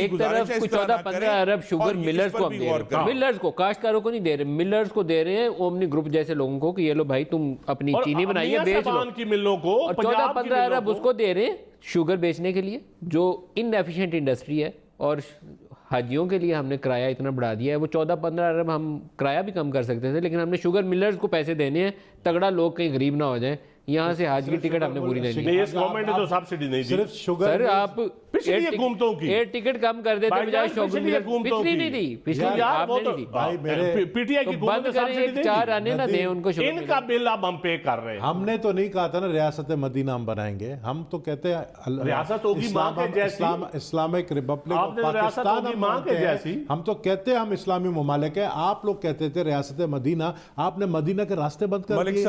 एक तरफ 14-15 अरब sugar millers को हम दे रहे हैं, मिलर्स को, काश्तकारों को नहीं दे रहे, मिलर्स को दे रहे हैं, ओमनी ग्रुप जैसे लोगों को कि ये लो भाई तुम अपनी चीनी बनाइए बेच लो, की मिलों को, और 14-15 अरब उसको दे रहे हैं शुगर बेचने के लिए जो इनएफिशिएंट इंडस्ट्री है। और हाजियों के लिए हमने किराया इतना बढ़ा दिया है, वो 14-15 अरब हम किराया भी कम कर सकते थे, लेकिन हमने शुगर मिलर्स को पैसे देने हैं, तगड़ा लोग कहीं गरीब ना हो जाए। यहाँ से हाज की टिकट हमने पूरी नहीं दी। इस गवर्नमेंट ने तो सब्सिडी नहीं दी सिर्फ शुगर। सर आप पिछली हुकूमतों की एयर टिकट कम कर देते बजाय शुगर मिलर, पिछली नहीं दी, पिछली आपने नहीं दी भाई मेरे पीटीआई की बंद करें, एक 4 आने ना दें उनको शुगर इनका बिल अब हम पे कर रहे हैं। हमने तो नहीं कहा था ना रियासत मदीना हम बनाएंगे, हम तो कहते हैं रियासत होगी मां के जैसी, इस्लामिक रिपब्लिक ऑफ पाकिस्तान हम मांगते हैं, हम तो कहते हैं हम इस्लामी मुमालिक है। आप लोग कहते थे रियासत मदीना, आपने मदीना के रास्ते बंद कर दिए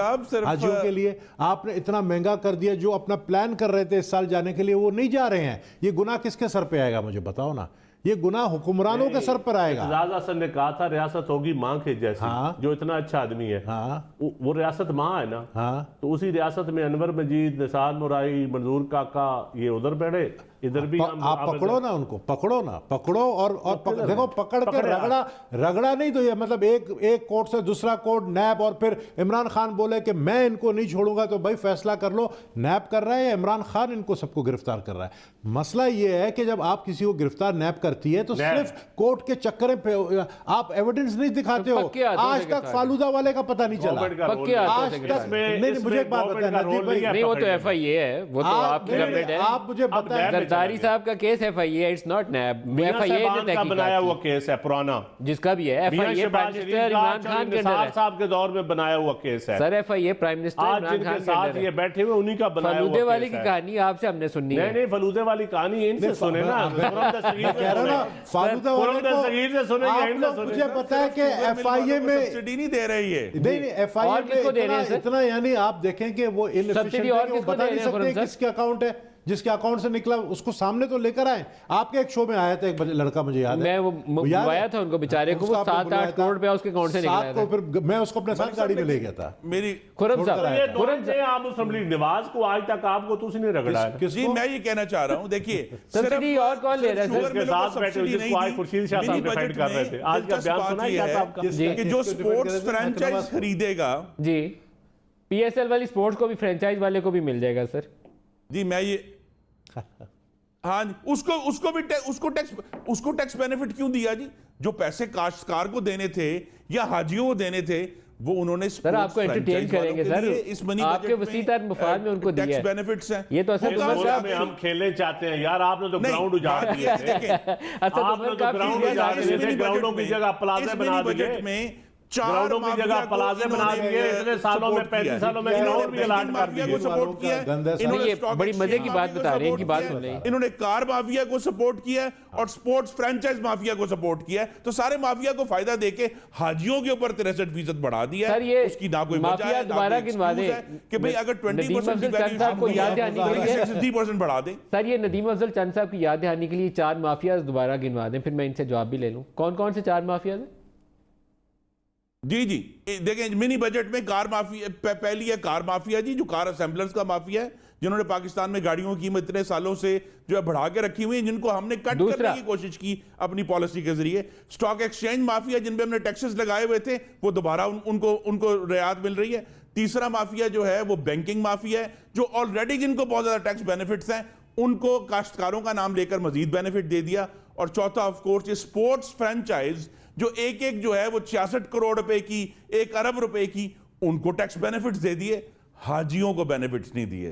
हाजियों के लिए, आपने इतना महंगा कर दिया, जो अपना प्लान कर रहे थे इस साल जाने के लिए वो नहीं जा रहे हैं। ये गुनाह किसके सर पे आएगा मुझे बताओ ना, ये गुनाह हुक्मरानों के सर पर आएगा। एजाज हसन ने कहा था रियासत होगी मां के जैसी। हाँ। जो इतना अच्छा आदमी है, हाँ। वो रियासत मां है ना। हाँ। तो उसी रियासत में अनवर मजीद, निसार मुराई, मंजूर काका ये उधर बैठे, इधर भी आप पकड़ो ना उनको, पकड़ो ना, पकड़ो और देखो पकड़ के रगड़ा नहीं तो ये मतलब एक कोर्ट से दूसरा कोर्ट नैब, और फिर इमरान खान बोले कि मैं इनको नहीं छोड़ूंगा, तो भाई फैसला कर लो नैब कर रहा है या इमरान खान इनको सबको गिरफ्तार कर रहा है। मसला ये है कि जब आप किसी को गिरफ्तार नैब करती है तो सिर्फ कोर्ट के चक्कर पे आप एविडेंस नहीं दिखाते हो। आज तक फालूदा वाले का पता नहीं चला, आज तक नहीं। मुझे एक बात बताएं नदीम भाई, नहीं वो तो FIA है, वो तो आपकी गवर्नमेंट है। आप मुझे बताएं जरदारी साहब का case FIA, it's not NAB. FIA ने बनाया हुआ केस है पुराना, जिसका भी है FIA prime minister Imran Khan के अंदर है, साहब के दौर में बनाया हुआ केस है sir. FIA prime minister Imran Khan के साथ ये बैठे हुए उन्हीं का बनाया हुआ। फलूदे वाली की कहानी आपसे हमने सुननी है। नहीं फलूदे वाली कहानी इनसे सुने ना, फालूदा मुझे पता है कि FIA में सब्सिडी नहीं दे रही है। नहीं FIA में इतना यानी आप देखें कि वो सब्सिडी और वो बता नहीं सकते किसके अकाउंट है, जिसके अकाउंट से निकला उसको सामने तो लेकर आए। आपके एक शो में आया था एक लड़का, मुझे याद है, मैं वो आया था उनको बेचारे को, वो 7-8 करोड़ रुपया उसके अकाउंट से निकला था। फिर मैं उसको अपने साथ गाड़ी में ले गया था। मेरी खुरम साहब, खुरम से आप मुस्लिम लीग नवाज को आज तक आपको तो उसने रगड़ा है। जी मैं ये कहना चाह रहा हूं, देखिए सब्सिडी और कौन ले रहा है सर? उसके साथ बैठे जिसको आज खुर्शीद शाह साहब डिफेंड कर रहे थे, आज का बयान सुना क्या था आपका कि जो स्पोर्ट्स फ्रेंचाइज खरीदेगा जी, PSL वाली स्पोर्ट्स को भी फ्रेंचाइज वाले को भी मिल जाएगा सर जी। मैं ये हाँ उसको टैक्स बेनिफिट क्यों दिया जी? जो पैसे काश्तकार को देने थे या हाजियों को देने थे वो उन्होंने सर आपको एंटरटेन करेंगे सर, इस मनी आपके वसीतर मुफाद में उनको दिया टैक्स बेनिफिट्स हैं। ये तो असल में हम खेलने चाहते हैं यार, आपने तो ग्राउंड उजाड़ दिए थे, आपने तो ग्राउंड उजाड़ दिए थे, ग्राउंडों की जगह प्लाजा बना दिए में, ग्राउंडों की जगह प्लाजे बना दिए इतने सालों में, 35 सालों में ग्राउंड भी अलॉट कर दिए। सपोर्ट किया इन्होंने, बड़ी मजे की बात बता रहे हैं, इनकी बात सुन रहे हैं। इन्होंने कार माफिया को सपोर्ट किया और स्पोर्ट्स फ्रेंचाइज माफिया को सपोर्ट किया, तो सारे माफिया को फायदा देके हाजियों के ऊपर 63% बढ़ा दिया सर। ये उसकी ना कोई माफिया दोबारा गिनवा दे कि भाई अगर 20% को याद दहानी के लिए 60% बढ़ा दे। सर ये नदीम अफजल चंद साहब की याद दहानी के लिए 4 माफिया दोबारा गिनवा दें, फिर मैं इनसे जवाब भी ले लूं। कौन कौन से 4 माफिया हैं? जी जी देखें, मिनी बजट में कार माफिया पहली है, कार माफिया जी, जो कार असेंबलर्स का माफिया है, जिन्होंने पाकिस्तान में गाड़ियों की कीमत इतने सालों से जो है बढ़ा के रखी हुई है, जिनको हमने कट करने की कोशिश की अपनी पॉलिसी के जरिए। स्टॉक एक्सचेंज माफिया, जिन पे हमने टैक्सेस लगाए हुए थे, वो दोबारा उनको रियायत मिल रही है। तीसरा माफिया जो है वो बैंकिंग माफिया है, जो ऑलरेडी जिनको बहुत ज्यादा टैक्स बेनिफिट्स हैं उनको काश्तकारों का नाम लेकर मजीद बेनिफिट दे दिया। और चौथा ऑफ कोर्स ये स्पोर्ट्स फ्रेंचाइज जो एक जो है वो 66 करोड़ रुपए की, 1 अरब रुपए की, उनको टैक्स बेनिफिट्स दे दिए, हाजियों को बेनिफिट्स नहीं दिए।